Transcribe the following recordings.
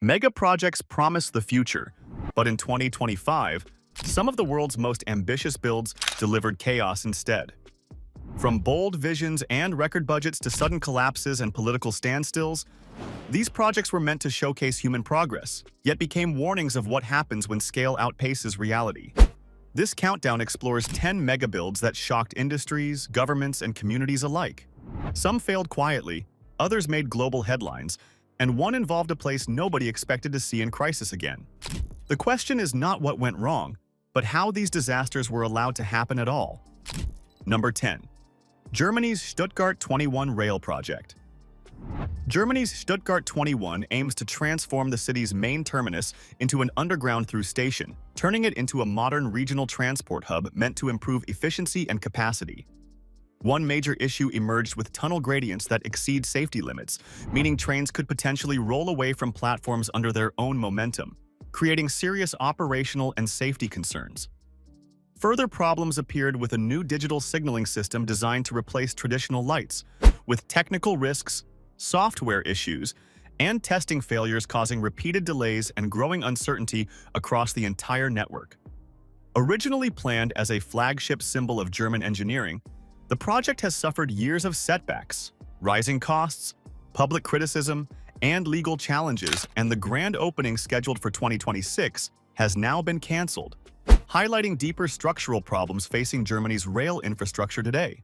Mega projects promise the future, but in 2025, some of the world's most ambitious builds delivered chaos instead. From bold visions and record budgets to sudden collapses and political standstills, these projects were meant to showcase human progress, yet became warnings of what happens when scale outpaces reality. This countdown explores 10 megabuilds that shocked industries, governments, and communities alike. Some failed quietly, others made global headlines, and one involved a place nobody expected to see in crisis again. The question is not what went wrong, but how these disasters were allowed to happen at all. Number 10. Germany's Stuttgart 21 Rail Project. Germany's Stuttgart 21 aims to transform the city's main terminus into an underground-through station, turning it into a modern regional transport hub meant to improve efficiency and capacity. One major issue emerged with tunnel gradients that exceed safety limits, meaning trains could potentially roll away from platforms under their own momentum, creating serious operational and safety concerns. Further problems appeared with a new digital signaling system designed to replace traditional lights, with technical risks, software issues, and testing failures causing repeated delays and growing uncertainty across the entire network. Originally planned as a flagship symbol of German engineering, the project has suffered years of setbacks, rising costs, public criticism, and legal challenges, and the grand opening scheduled for 2026 has now been cancelled, highlighting deeper structural problems facing Germany's rail infrastructure today.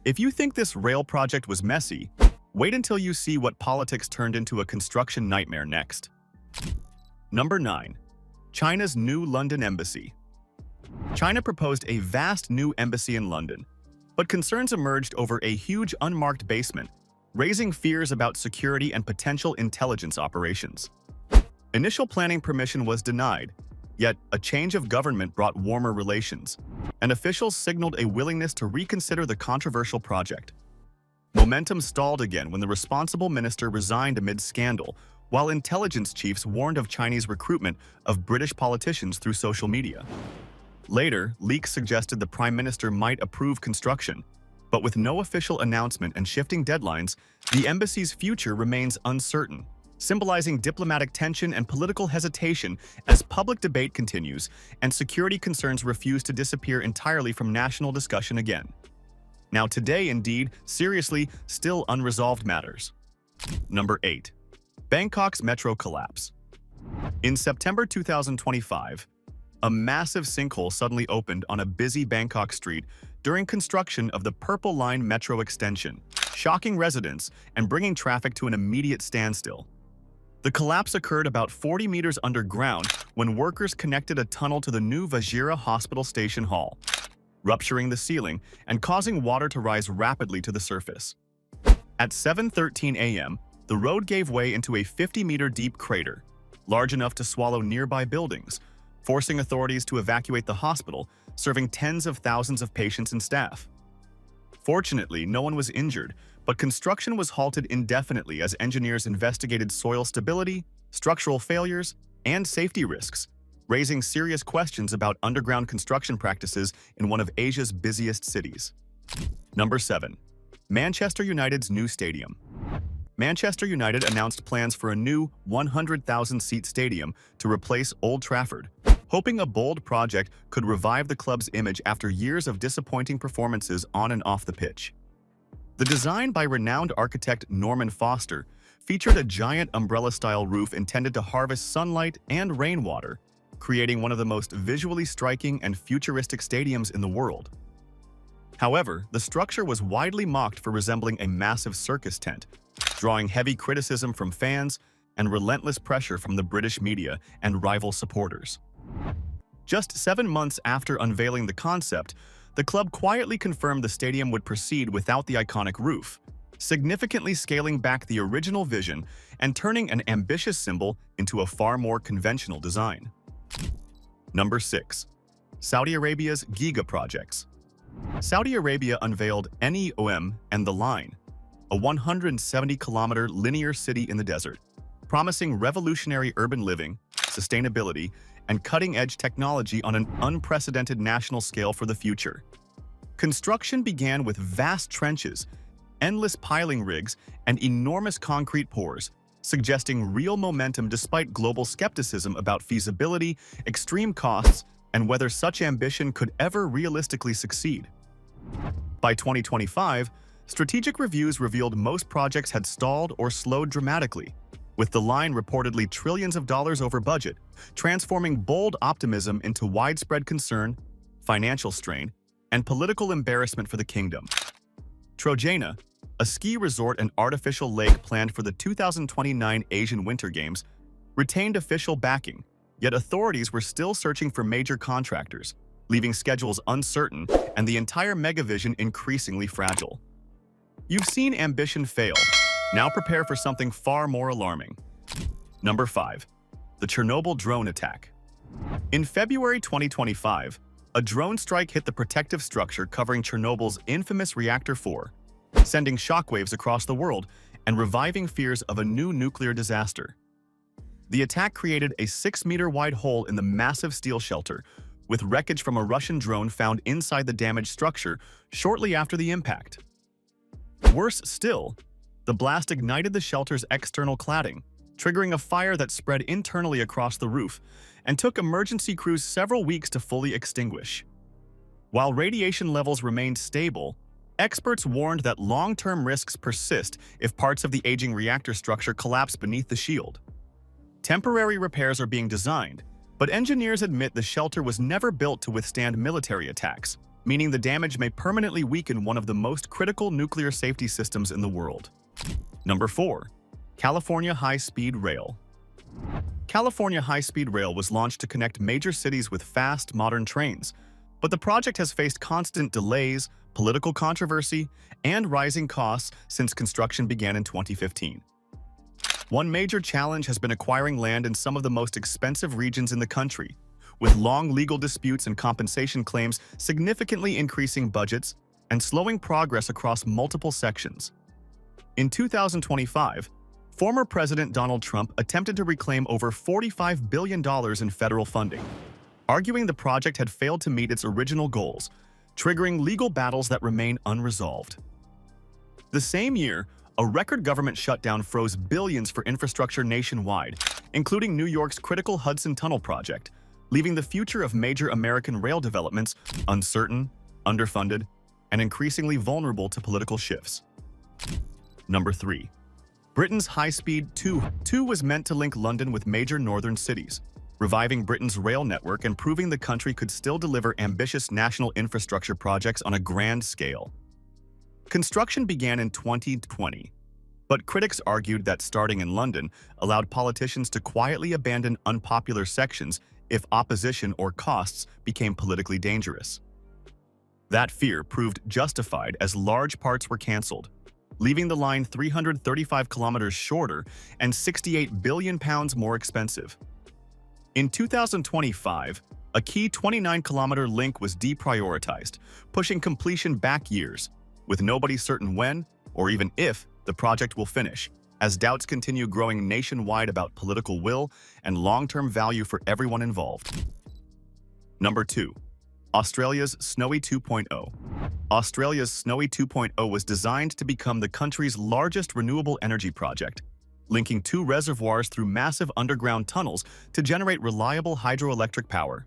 If you think this rail project was messy, wait until you see what politics turned into a construction nightmare next. Number 9. China's new London embassy. China proposed a vast new embassy in London, but concerns emerged over a huge unmarked basement, raising fears about security and potential intelligence operations. Initial planning permission was denied, yet a change of government brought warmer relations, and officials signaled a willingness to reconsider the controversial project. Momentum stalled again when the responsible minister resigned amid scandal, while intelligence chiefs warned of Chinese recruitment of British politicians through social media. Later, leaks suggested the Prime Minister might approve construction, but with no official announcement and shifting deadlines, the embassy's future remains uncertain, symbolizing diplomatic tension and political hesitation as public debate continues and security concerns refuse to disappear entirely from national discussion again. Now today, indeed, seriously, still unresolved matters. Number 8. Bangkok's metro collapse. In September 2025, a massive sinkhole suddenly opened on a busy Bangkok street during construction of the Purple Line metro extension, shocking residents and bringing traffic to an immediate standstill. The collapse occurred about 40 meters underground when workers connected a tunnel to the new Vajira Hospital Station Hall, rupturing the ceiling and causing water to rise rapidly to the surface. At 7:13 a.m., the road gave way into a 50-meter deep crater, large enough to swallow nearby buildings, forcing authorities to evacuate the hospital, serving tens of thousands of patients and staff. Fortunately, no one was injured, but construction was halted indefinitely as engineers investigated soil stability, structural failures, and safety risks, raising serious questions about underground construction practices in one of Asia's busiest cities. Number 7. Manchester United's new stadium. Manchester United announced plans for a new 100,000-seat stadium to replace Old Trafford, hoping a bold project could revive the club's image after years of disappointing performances on and off the pitch. The design by renowned architect Norman Foster featured a giant umbrella-style roof intended to harvest sunlight and rainwater, creating one of the most visually striking and futuristic stadiums in the world. However, the structure was widely mocked for resembling a massive circus tent, drawing heavy criticism from fans and relentless pressure from the British media and rival supporters. Just 7 months after unveiling the concept, the club quietly confirmed the stadium would proceed without the iconic roof, significantly scaling back the original vision and turning an ambitious symbol into a far more conventional design. Number 6. Saudi Arabia's Giga Projects. Saudi Arabia unveiled NEOM and The Line, a 170-kilometer linear city in the desert, promising revolutionary urban living, sustainability, and cutting-edge technology on an unprecedented national scale for the future. Construction began with vast trenches, endless piling rigs, and enormous concrete pours, suggesting real momentum despite global skepticism about feasibility, extreme costs, and whether such ambition could ever realistically succeed. By 2025, strategic reviews revealed most projects had stalled or slowed dramatically, with the line reportedly trillions of dollars over budget, transforming bold optimism into widespread concern, financial strain, and political embarrassment for the kingdom. Trojana, a ski resort and artificial lake planned for the 2029 Asian Winter Games, retained official backing, yet authorities were still searching for major contractors, leaving schedules uncertain and the entire megavision increasingly fragile. You've seen ambition fail. Now prepare for something far more alarming. Number 5. The Chernobyl drone attack. In February 2025, a drone strike hit the protective structure covering Chernobyl's infamous Reactor 4, sending shockwaves across the world and reviving fears of a new nuclear disaster. The attack created a 6-meter-wide hole in the massive steel shelter, with wreckage from a Russian drone found inside the damaged structure shortly after the impact. Worse still, the blast ignited the shelter's external cladding, triggering a fire that spread internally across the roof and took emergency crews several weeks to fully extinguish. While radiation levels remained stable, experts warned that long-term risks persist if parts of the aging reactor structure collapse beneath the shield. Temporary repairs are being designed, but engineers admit the shelter was never built to withstand military attacks, meaning the damage may permanently weaken one of the most critical nuclear safety systems in the world. Number 4. California High-Speed Rail. California High-Speed Rail was launched to connect major cities with fast, modern trains, but the project has faced constant delays, political controversy, and rising costs since construction began in 2015. One major challenge has been acquiring land in some of the most expensive regions in the country, with long legal disputes and compensation claims significantly increasing budgets and slowing progress across multiple sections. In 2025, former President Donald Trump attempted to reclaim over $45 billion in federal funding, arguing the project had failed to meet its original goals, triggering legal battles that remain unresolved. The same year, a record government shutdown froze billions for infrastructure nationwide, including New York's critical Hudson Tunnel project, leaving the future of major American rail developments uncertain, underfunded, and increasingly vulnerable to political shifts. Number 3. Britain's High-Speed 2 was meant to link London with major northern cities, reviving Britain's rail network and proving the country could still deliver ambitious national infrastructure projects on a grand scale. Construction began in 2020, but critics argued that starting in London allowed politicians to quietly abandon unpopular sections if opposition or costs became politically dangerous. That fear proved justified as large parts were cancelled, leaving the line 335 kilometers shorter and £68 billion more expensive. In 2025, a key 29-kilometer link was deprioritized, pushing completion back years, with nobody certain when, or even if, the project will finish, as doubts continue growing nationwide about political will and long-term value for everyone involved. Number 2. Australia's Snowy 2.0. Australia's Snowy 2.0 was designed to become the country's largest renewable energy project, linking 2 reservoirs through massive underground tunnels to generate reliable hydroelectric power.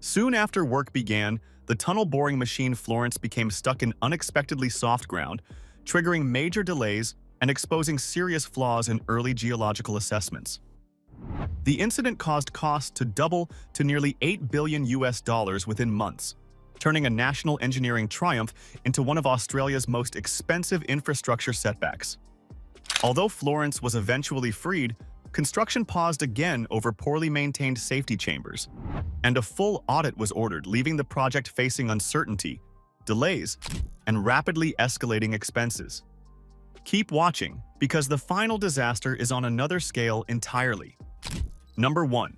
Soon after work began, the tunnel boring machine Florence became stuck in unexpectedly soft ground, triggering major delays and exposing serious flaws in early geological assessments. The incident caused costs to double to nearly $8 billion within months, turning a national engineering triumph into one of Australia's most expensive infrastructure setbacks. Although Florence was eventually freed, construction paused again over poorly maintained safety chambers, and a full audit was ordered, leaving the project facing uncertainty, delays, and rapidly escalating expenses. Keep watching, because the final disaster is on another scale entirely. Number 1.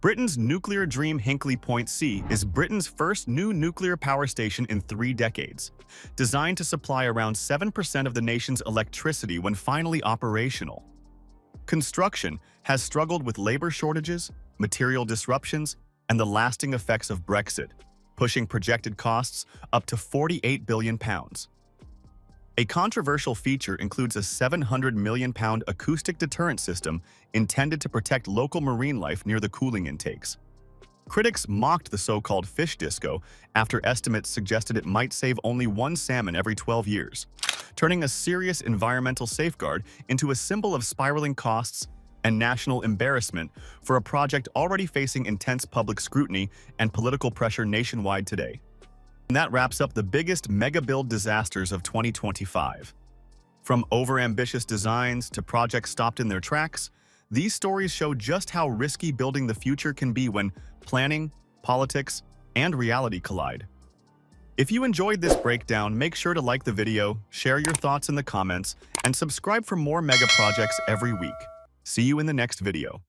Britain's nuclear dream Hinkley Point C is Britain's first new nuclear power station in 3 decades, designed to supply around 7% of the nation's electricity when finally operational. Construction has struggled with labor shortages, material disruptions, and the lasting effects of Brexit, pushing projected costs up to £48 billion. A controversial feature includes a 700 million pound acoustic deterrent system intended to protect local marine life near the cooling intakes. Critics mocked the so-called fish disco after estimates suggested it might save only one salmon every 12 years, turning a serious environmental safeguard into a symbol of spiraling costs and national embarrassment for a project already facing intense public scrutiny and political pressure nationwide today. And that wraps up the biggest mega-build disasters of 2025. From overambitious designs to projects stopped in their tracks, these stories show just how risky building the future can be when planning, politics, and reality collide. If you enjoyed this breakdown, make sure to like the video, share your thoughts in the comments, and subscribe for more mega projects every week. See you in the next video.